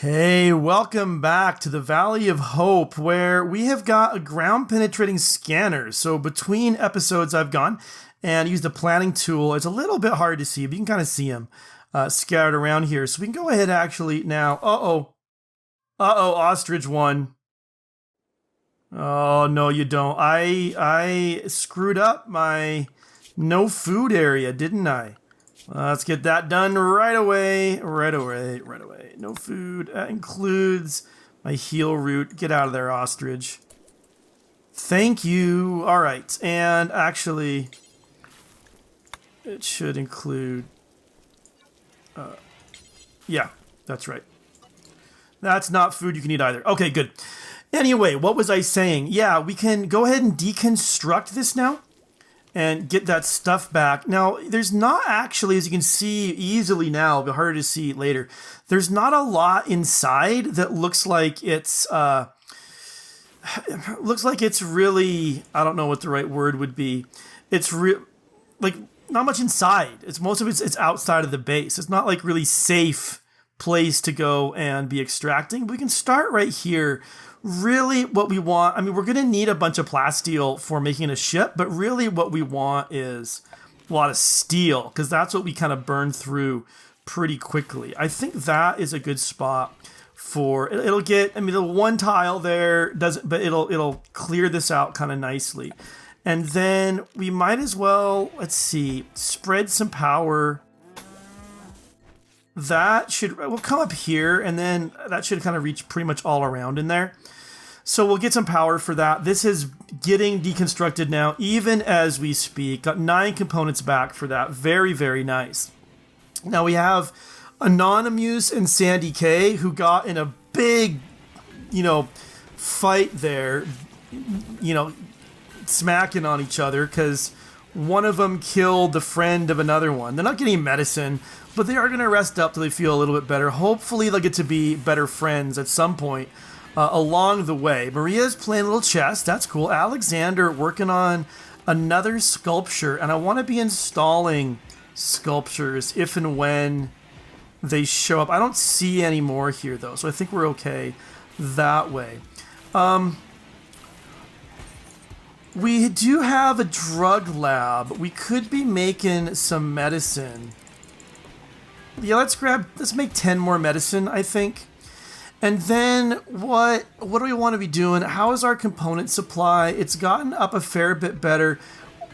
Hey, welcome back to the Valley of Hope, where we have got a ground-penetrating scanner. So between episodes, I've gone and used a planning tool. It's a little bit hard to see, but you can kind of see them scattered around here. So we can go ahead actually now. Ostrich won. Oh, no, you don't. I screwed up my no food area, didn't I? Let's get that done right away. No food. That includes my heal route. Get out of there, ostrich. Thank you. All right. And actually, it should include... yeah, that's right. That's not food you can eat either. Okay, good. Anyway, what was I saying? Yeah, we can go ahead and deconstruct this now and get that stuff back. Now, there's not actually, as you can see easily now, it'll be harder to see later, there's not a lot inside that looks like it's really, I don't know what the right word would be. It's like not much inside. Most of it's outside of the base. It's not like really safe place to go and be extracting. But we can start right here. Really what we want, I mean, we're going to need a bunch of plasteel for making a ship, but really what we want is a lot of steel, because that's what we kind of burn through pretty quickly. I think that is a good spot for, it'll get, I mean, the one tile there doesn't, but it'll clear this out kind of nicely. And then we might as well, let's see, spread some power. That should, we'll come up here, and then that should kind of reach pretty much all around in there. So we'll get some power for that. This is getting deconstructed now, even as we speak. Got 9 components back for that. Very, very nice. Now we have Anonymous and Sandy K, who got in a big, fight there, smacking on each other, because one of them killed the friend of another one. They're not getting medicine, but they are going to rest up till they feel a little bit better. Hopefully they'll get to be better friends at some point along the way. Maria's playing a little chess. That's cool. Alexander working on another sculpture, and I want to be installing sculptures if and when they show up. I don't see any more here, though, so I think we're okay that way. We do have a drug lab. We could be making some medicine. Yeah, let's make 10 more medicine, I think. And then what do we want to be doing? How is our component supply? It's gotten up a fair bit better.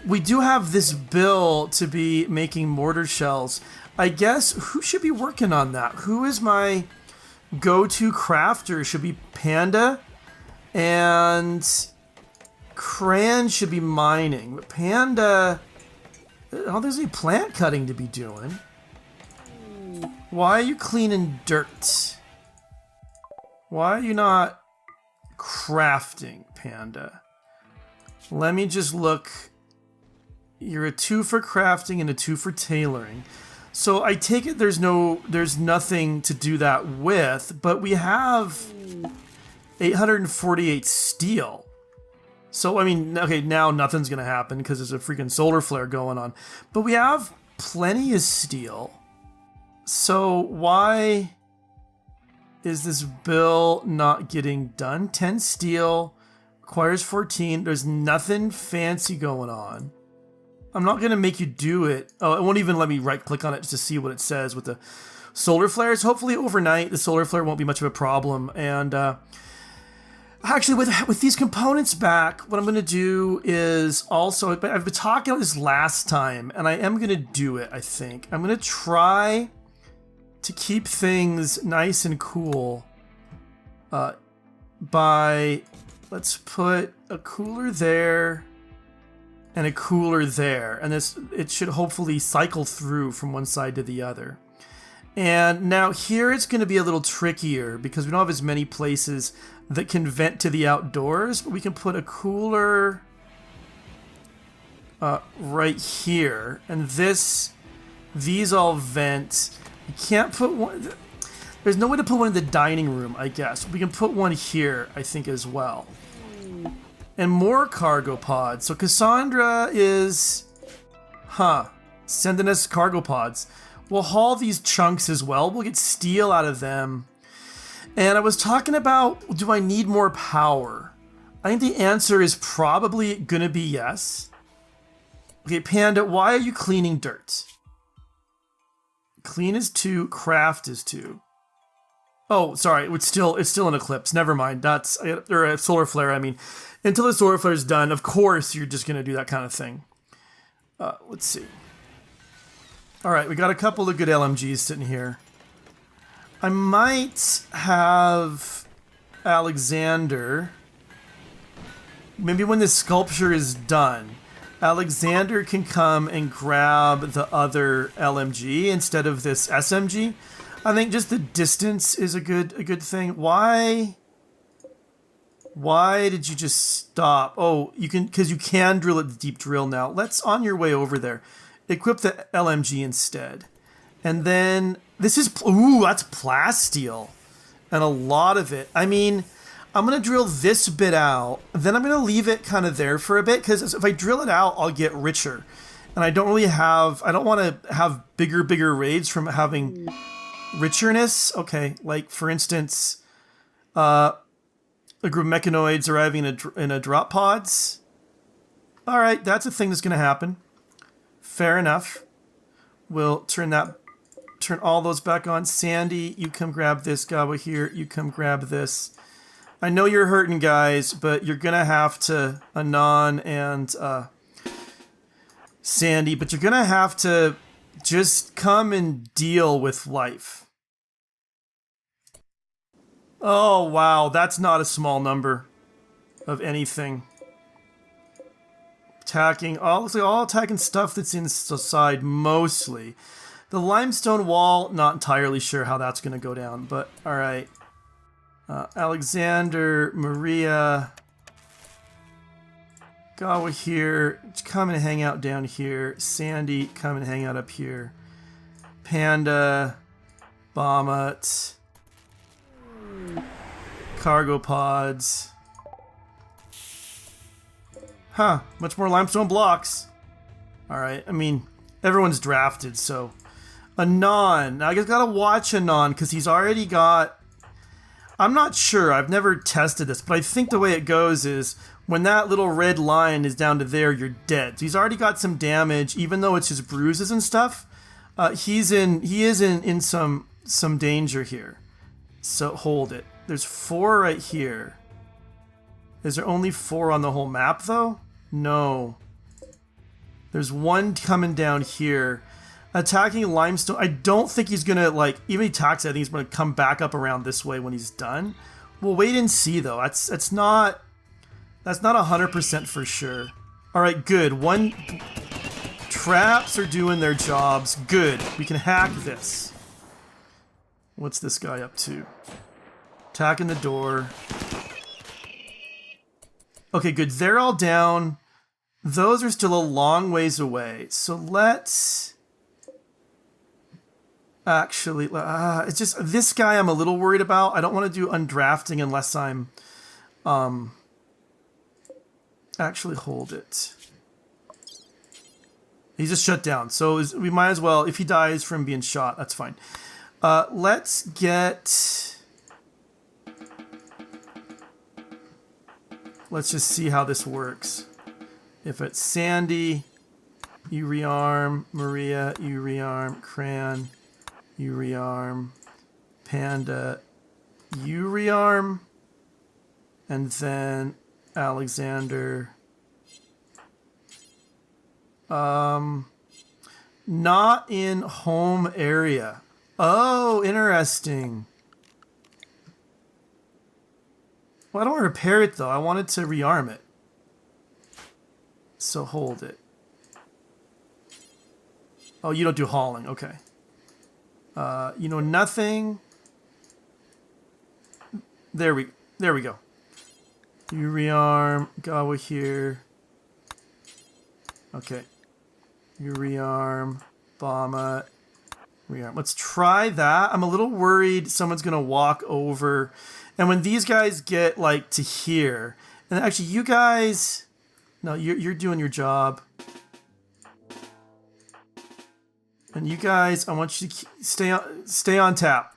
We do have this bill to be making mortar shells. I guess who should be working on that? Who is my go-to crafter? Should be Panda, and Cran should be mining. But Panda, I don't think there's any plant cutting to be doing. Why are you cleaning dirt? Why are you not crafting, Panda? Let me just look. You're a 2 for crafting and a 2 for tailoring. So I take it there's nothing to do that with, but we have 848 steel. So, I mean, okay, now nothing's going to happen because there's a freaking solar flare going on. But we have plenty of steel. So why is this bill not getting done? 10 steel, requires 14. There's nothing fancy going on. I'm not going to make you do it. Oh, it won't even let me right-click on it just to see what it says with the solar flares. Hopefully overnight the solar flare won't be much of a problem. And actually, with these components back, what I'm going to do is also, I've been talking about this last time, and I am going to do it, I think. I'm going to try to keep things nice and cool by, let's put a cooler there and a cooler there, and it should hopefully cycle through from one side to the other. And now here it's going to be a little trickier because we don't have as many places that can vent to the outdoors, but we can put a cooler right here, and these all vent. You can't put one. There's no way to put one in the dining room, I guess. We can put one here, I think, as well. And more cargo pods. So Cassandra is, sending us cargo pods. We'll haul these chunks as well. We'll get steel out of them. And I was talking about, do I need more power? I think the answer is probably gonna be yes. Okay, Panda, why are you cleaning dirt? Clean is 2, craft is 2. Oh, sorry, it's still an eclipse. Never mind. That's or a solar flare. I mean, until the solar flare is done, of course you're just gonna do that kind of thing. Let's see. All right, we got a couple of good LMGs sitting here. I might have Alexander. Maybe when this sculpture is done, Alexander can come and grab the other LMG instead of this SMG. I think just the distance is a good thing. Why did you just stop? Oh, you can, because you can drill at the deep drill now. Let's, on your way over there, equip the LMG instead. And then this is, ooh, that's Plasteel. And a lot of it. I mean, I'm going to drill this bit out. Then I'm going to leave it kind of there for a bit. Because if I drill it out, I'll get richer. And I don't really have, I don't want to have bigger raids from having richerness. Okay, like for instance, a group of Mechanoids arriving in a drop pods. All right, that's a thing that's going to happen. Fair enough. We'll turn all those back on. Sandy, you come grab this. Gawa here, you come grab this. I know you're hurting, guys, but you're going to have to, Anon and Sandy, but you're going to have to just come and deal with life. Oh, wow, that's not a small number of anything. Attacking, all attacking stuff that's inside, mostly. The limestone wall, not entirely sure how that's going to go down, but alright. Alexander, Maria, Gawa here, come and hang out down here. Sandy, come and hang out up here. Panda, Bahamut, cargo pods. Huh, much more limestone blocks. Alright, I mean, everyone's drafted, so. Anon, now I just gotta watch Anon, because he's already got... I'm not sure, I've never tested this, but I think the way it goes is, when that little red line is down to there, you're dead. So he's already got some damage, even though it's just bruises and stuff. He is in some danger here. So hold it. There's 4 right here. Is there only 4 on the whole map, though? No. There's 1 coming down here. Attacking limestone. I don't think he's going to, like, even if he attacks it, I think he's going to come back up around this way when he's done. We'll wait and see, though. That's not 100% for sure. All right, good. Traps are doing their jobs. Good. We can hack this. What's this guy up to? Attacking the door. Okay, good. They're all down. Those are still a long ways away. So let's... Actually, it's just... This guy I'm a little worried about. I don't want to do undrafting unless I'm... Actually, hold it. He's just shut down. So we might as well... If he dies from being shot, that's fine. Let's get... Let's just see how this works. If it's Sandy, you rearm. Maria, you rearm. Cran, you rearm. Panda, you rearm. And then Alexander. Not in home area. Oh, interesting. Well, I don't want to repair it, though. I wanted to rearm it. So hold it. Oh, you don't do hauling. Okay. You know nothing. There we go. You rearm. Gawa here. Okay. You rearm. Bama. Rearm. Let's try that. I'm a little worried someone's going to walk over... And when these guys get, like, to here... And actually, you guys... No, you're doing your job. And you guys, I want you to stay on tap.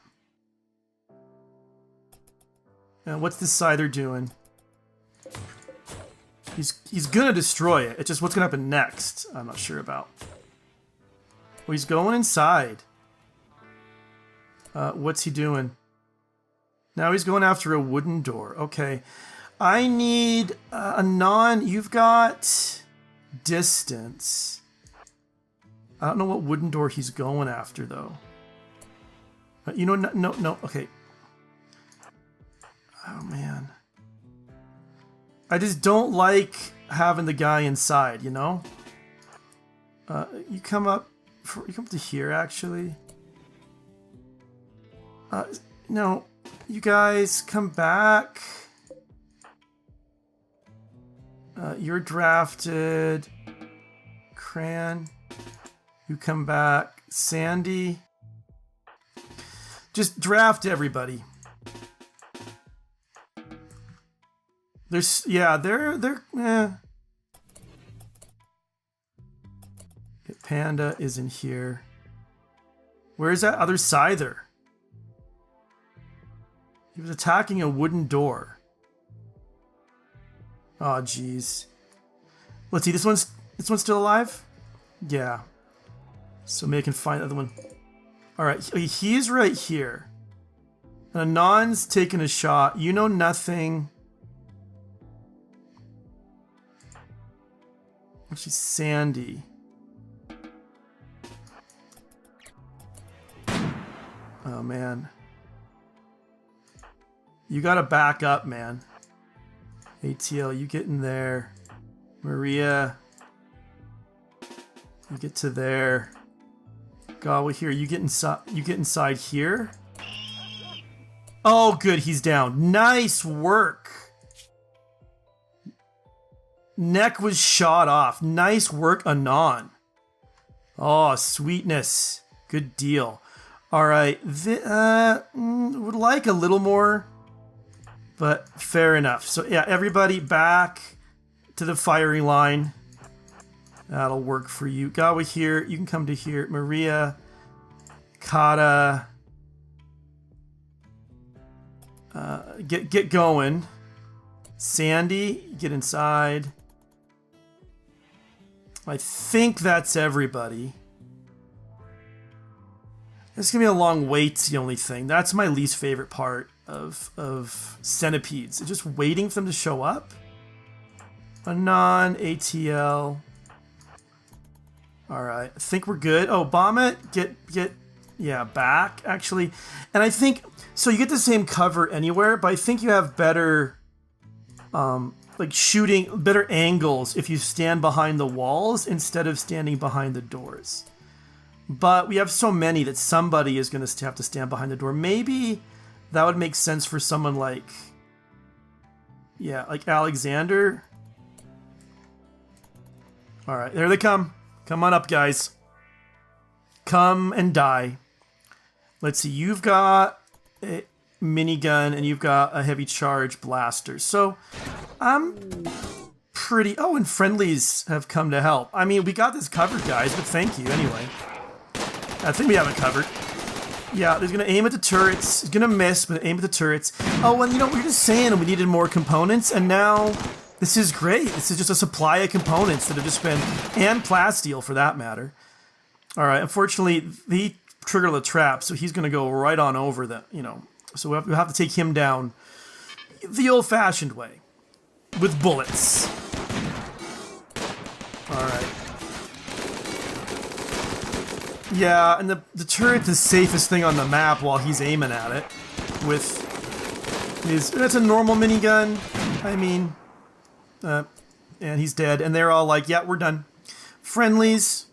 What's this scyther doing? He's gonna destroy it. It's just what's gonna happen next, I'm not sure about. Well, he's going inside. What's he doing? Now he's going after a wooden door. Okay. I need a non... You've got distance. I don't know what wooden door he's going after, though. You know, no. Okay. Oh, man. I just don't like having the guy inside, you know? You come up to here, actually. No, you guys come back. You're drafted. Cran, you come back. Sandy. Just draft everybody. There's, yeah, they're, Panda is in here. Where's that other scyther? He was attacking a wooden door. Oh, jeez. Let's see, this one's still alive? Yeah. So maybe I can find the other one. Alright, he's right here. Anon's taking a shot. You know nothing. Actually, Sandy. Oh, man. You gotta back up, man. ATL, you get in there. Maria. You get to there. Gawa here. You get inside here. Oh, good. He's down. Nice work. Neck was shot off. Nice work, Anon. Oh, sweetness. Good deal. All right. Would like a little more, but fair enough. So yeah, everybody back to the firing line. That'll work for you. Gawa here. You can come to here. Maria. Kata. Get going. Sandy, get inside. I think that's everybody. It's gonna be a long wait's the only thing. That's my least favorite part of centipedes. It's just waiting for them to show up. Anon, ATL. Alright, I think we're good. Oh, bomb it. Get back, actually. And I think, so you get the same cover anywhere, but I think you have better, like shooting, better angles if you stand behind the walls instead of standing behind the doors. But we have so many that somebody is going to have to stand behind the door. Maybe that would make sense for someone like, yeah, like Alexander. Alright, there they come. Come on up, guys. Come and die. Let's see, you've got a minigun and you've got a heavy charge blaster. So, I'm pretty... Oh, and friendlies have come to help. I mean, we got this covered, guys, but thank you anyway. I think we have it covered. Yeah, he's going to aim at the turrets. He's going to miss, but aim at the turrets. Oh, and you know, we were just saying we needed more components, and now... This is great. This is just a supply of components that have just been... And Plasteel, for that matter. Alright, unfortunately, he triggered the trap, so he's going to go right on over the, you know... So we'll have to take him down the old-fashioned way. With bullets. Alright. Yeah, and the turret's the safest thing on the map while he's aiming at it. With his... That's a normal minigun. I mean... and he's dead, and they're all like, yeah, we're done. Friendlies,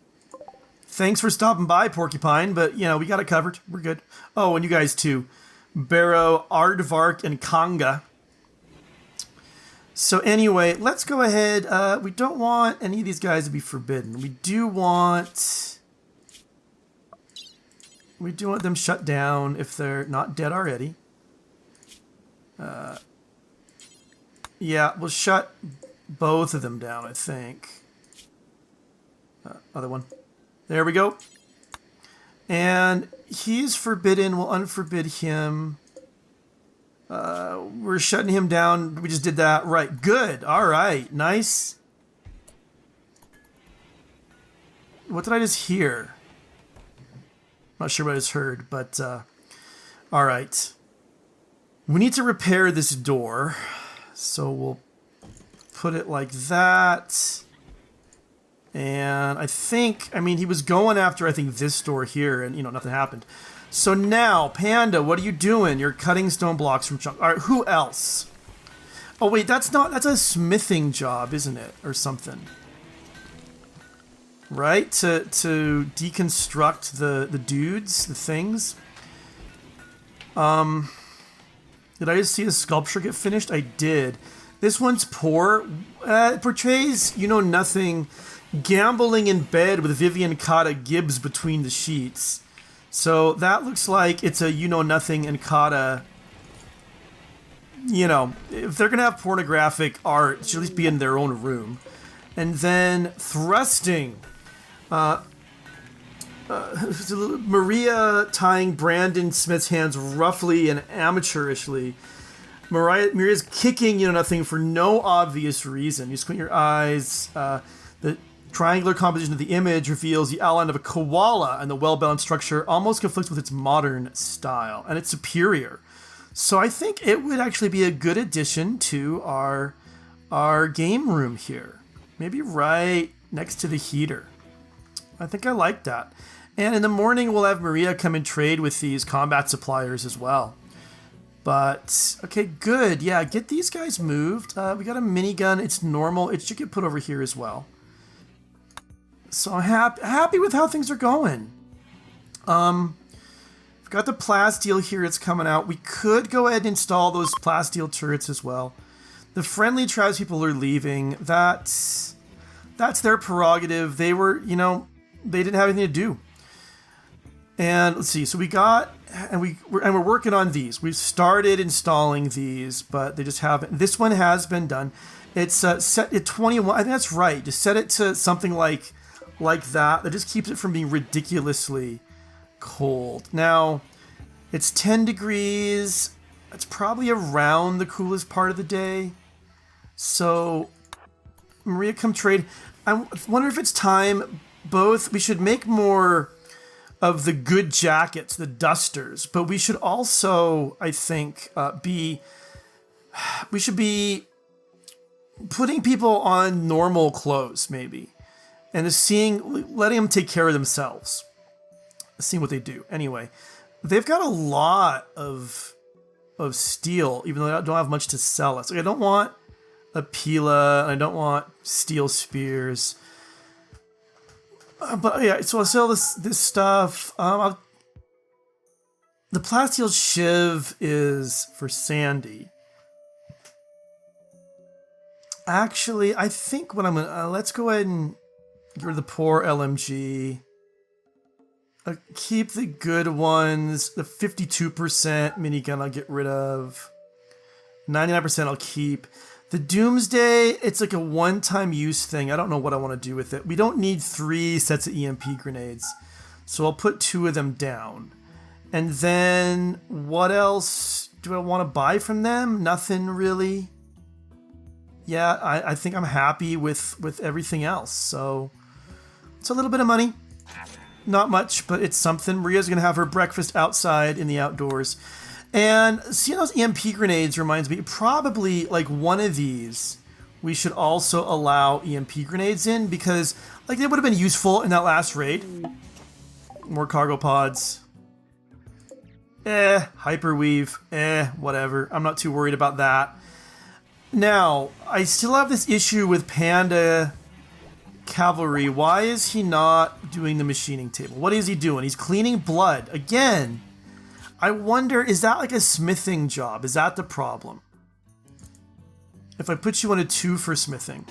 thanks for stopping by, Porcupine, but, you know, we got it covered. We're good. Oh, and you guys, too. Barrow, Aardvark, and Kanga. So, anyway, let's go ahead. We don't want any of these guys to be forbidden. We do want them shut down if they're not dead already. Yeah, we'll shut both of them down, I think. Other one. There we go. And he's forbidden. We'll unforbid him. We're shutting him down. We just did that. Right. Good. All right. Nice. What did I just hear? Not sure what I just heard, but all right. We need to repair this door. So we'll put it like that. And I think, I mean, he was going after, I think, this door here, and, you know, nothing happened. So now, Panda, what are you doing? You're cutting stone blocks from chunk. All right, who else? Oh, wait, that's a smithing job, isn't it? Or something. Right? To deconstruct the dudes, the things. Did I just see a sculpture get finished? I did. This one's poor. It portrays, you know, nothing, gambling in bed with Vivian Cotta Gibbs between the sheets. So that looks like it's a you know nothing and Cotta. You know, if they're gonna have pornographic art, it should at least be in their own room. And then thrusting. Maria tying Brandon Smith's hands roughly and amateurishly. Maria's kicking you know nothing for no obvious reason. You squint your eyes. The triangular composition of the image reveals the outline of a koala, and the well-balanced structure almost conflicts with its modern style, and it's superior. So I think it would actually be a good addition to our game room here. Maybe right next to the heater. I think I like that. And in the morning, we'll have Maria come and trade with these combat suppliers as well. But, okay, good. Yeah, get these guys moved. We got a minigun. It's normal. It should get put over here as well. So I'm happy with how things are going. We've got the Plasteel here. It's coming out. We could go ahead and install those Plasteel turrets as well. The friendly tribes people are leaving. That's their prerogative. They were, you know, they didn't have anything to do. And let's see. So we got, and we're working on these. We've started installing these, but they just haven't. This one has been done. It's set at 21. I think that's right. Just set it to something like that. That just keeps it from being ridiculously cold. Now, it's 10 degrees. It's probably around the coolest part of the day. So, Maria, come trade. I wonder if it's time. Both, we should make more of the good jackets, the dusters, but we should also, I think, we should be putting people on normal clothes, maybe, and letting them take care of themselves, seeing what they do. Anyway, they've got a lot of steel, even though they don't have much to sell us. Like, I don't want a Pila, I don't want steel spears. But yeah, so I'll sell this stuff. The Plasteel Shiv is for Sandy. Actually, I think what I'm gonna let's go ahead and get rid of the poor LMG. Keep the good ones. The 52% minigun I'll get rid of. 99% I'll keep. The Doomsday, it's like a one-time use thing. I don't know what I want to do with it. We don't need 3 sets of EMP grenades. So I'll put 2 of them down. And then what else do I want to buy from them? Nothing really. Yeah, I think I'm happy with everything else. So it's a little bit of money. Not much, but it's something. Maria's going to have her breakfast outside in the outdoors. And seeing those EMP grenades reminds me, probably like one of these, we should also allow EMP grenades in, because like they would have been useful in that last raid. More cargo pods. Hyperweave. Whatever. I'm not too worried about that. Now, I still have this issue with Panda Cavalry. Why is he not doing the machining table? What is he doing? He's cleaning blood. Again, I wonder, is that like a smithing job? Is that the problem? If I put you on a 2 for smithing.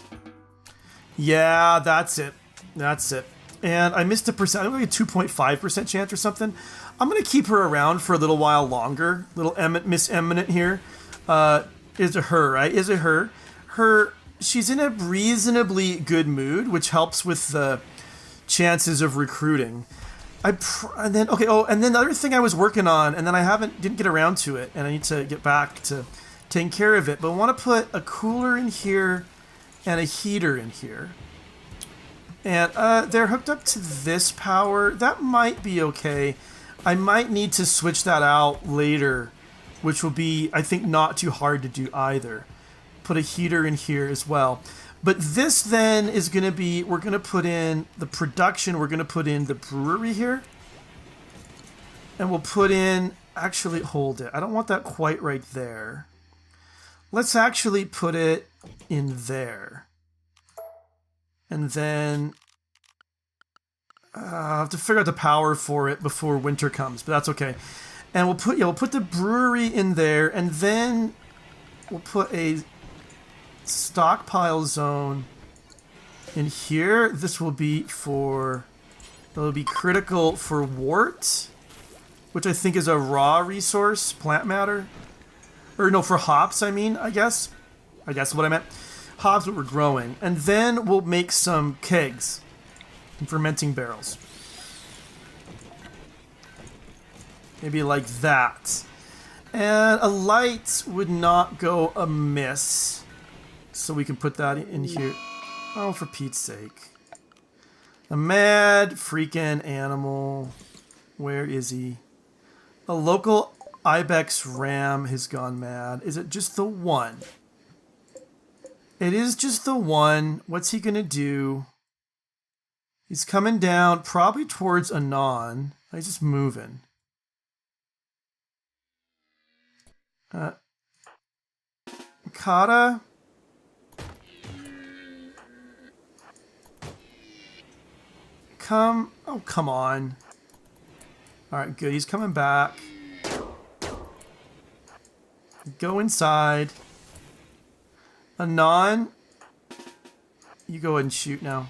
Yeah, that's it. That's it. And I missed a percent. I'm like a 2.5% chance or something. I'm going to keep her around for a little while longer. Little Miss Eminent here. Is it her, right? Is it her? She's in a reasonably good mood, which helps with the chances of recruiting. And then okay. Oh, and then the other thing I was working on, and then I didn't get around to it, and I need to get back to taking care of it. But I want to put a cooler in here and a heater in here, and they're hooked up to this power. That might be okay. I might need to switch that out later, which will be, I think, not too hard to do either. Put a heater in here as well. But this then is going to be, we're going to put in the production, we're going to put in the brewery here. And we'll put in, actually, hold it. I don't want that quite right there. Let's actually put it in there. And then I'll have to figure out the power for it before winter comes, but that's okay. And we'll put the brewery in there, and then we'll put a stockpile zone in here. This will be it'll be critical for wort, which I think is a raw resource, plant matter. Or no, for hops, I mean, I guess what I meant. Hops that we're growing. And then we'll make some kegs and fermenting barrels. Maybe like that. And a light would not go amiss. So we can put that in here. Oh, for Pete's sake. A mad freaking animal. Where is he? A local Ibex ram has gone mad. Is it just the one? It is just the one. What's he gonna do? He's coming down, probably towards Anon. He's just moving. Kata? Oh, come on. Alright, good. He's coming back. Go inside. Anon, you go ahead and shoot now.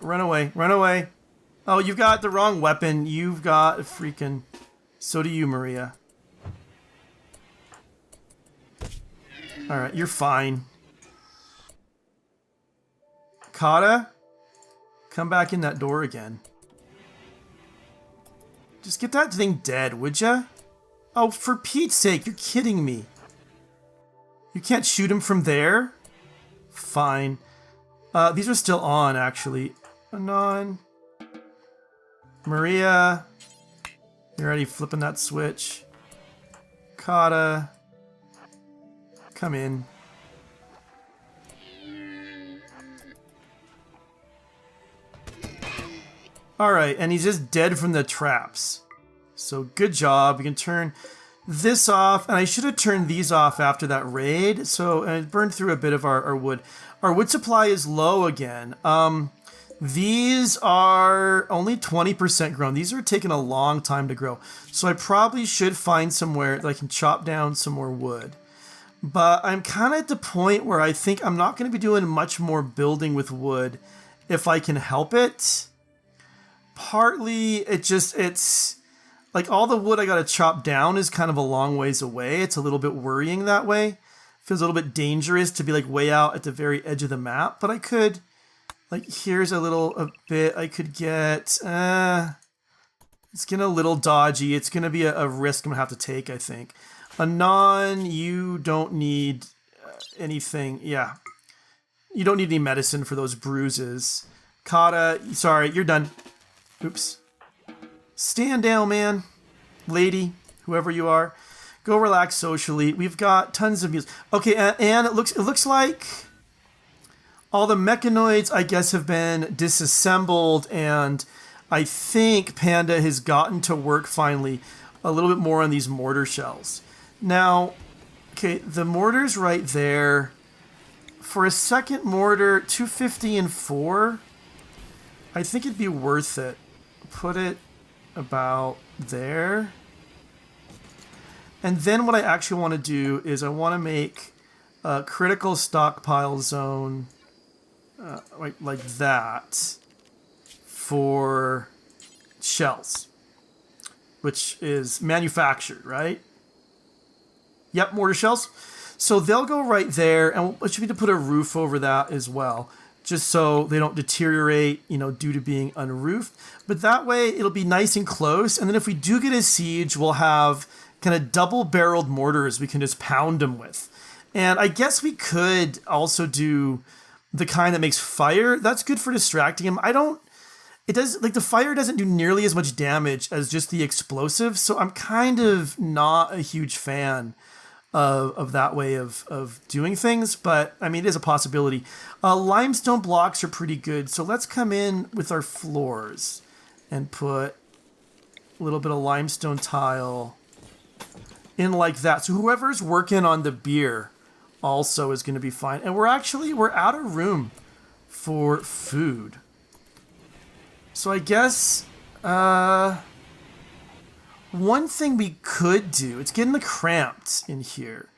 Run away, run away. Oh, you've got the wrong weapon. You've got a freaking... So do you, Maria. Alright, you're fine. Kata, come back in that door again. Just get that thing dead, would ya? Oh, for Pete's sake, you're kidding me. You can't shoot him from there? Fine. These are still on, actually. Anon. Maria. You're already flipping that switch. Kata. Come in. Alright, and he's just dead from the traps. So good job. We can turn this off, and I should have turned these off after that raid. So I burned through a bit of our wood. Our wood supply is low again. These are only 20% grown. These are taking a long time to grow. So I probably should find somewhere that I can chop down some more wood. But I'm kind of at the point where I think I'm not going to be doing much more building with wood if I can help it. Partly, it's like all the wood I got to chop down is kind of a long ways away. It's a little bit worrying that way. Feels a little bit dangerous to be like way out at the very edge of the map. But I could, like, here's a bit I could get. It's getting a little dodgy. It's going to be a risk I'm going to have to take, I think. Anon, you don't need anything. Yeah. You don't need any medicine for those bruises. Kata, sorry, you're done. Oops. Stand down, man. Lady, whoever you are. Go relax socially. We've got tons of meals. Okay, and it looks like all the mechanoids, I guess, have been disassembled, and I think Panda has gotten to work finally a little bit more on these mortar shells. Now, okay, the mortar's right there. For a second mortar, 250 and 4, I think it'd be worth it. Put it about there. And then what I actually want to do is I want to make a critical stockpile zone like that for shells, which is manufactured, right? Yep, mortar shells. So they'll go right there, and we should need to put a roof over that as well. just so they don't deteriorate, due to being unroofed. But that way it'll be nice and close. And then if we do get a siege, we'll have kind of double-barreled mortars we can just pound them with. And I guess we could also do the kind that makes fire. That's good for distracting him. The fire doesn't do nearly as much damage as just the explosive. So I'm kind of not a huge fan of that way of doing things, but I mean, it is a possibility. Limestone blocks are pretty good, so let's come in with our floors and put a little bit of limestone tile in like that. So whoever's working on the beer also is going to be fine. And we're out of room for food. So I guess one thing we could do, it's getting cramped in here.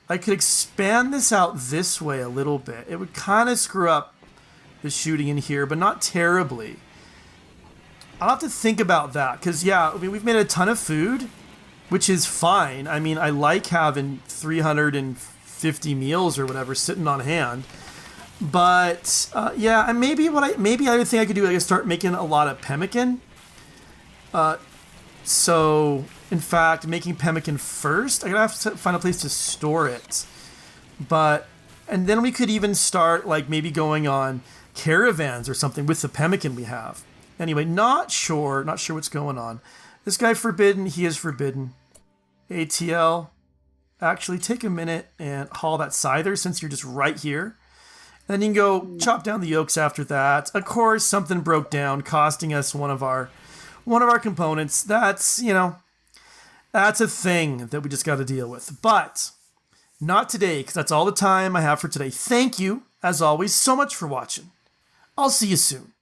I could expand this out this way a little bit. It would kind of screw up the shooting in here, but not terribly. I'll have to think about that, because, we've made a ton of food, which is fine. I mean, I like having 350 meals or whatever sitting on hand. But, and maybe I think I could do, I could start making a lot of pemmican. So, in fact, making pemmican first, I'm going to have to find a place to store it. And then we could even start, maybe going on caravans or something with the pemmican we have. Anyway, not sure what's going on. This guy forbidden, he is forbidden. ATL, actually take a minute and haul that scyther since you're just right here. And then you can go chop down the oaks after that. Of course, something broke down, costing us one of our components. That's a thing that we just got to deal with. But not today, because that's all the time I have for today. Thank you, as always, so much for watching. I'll see you soon.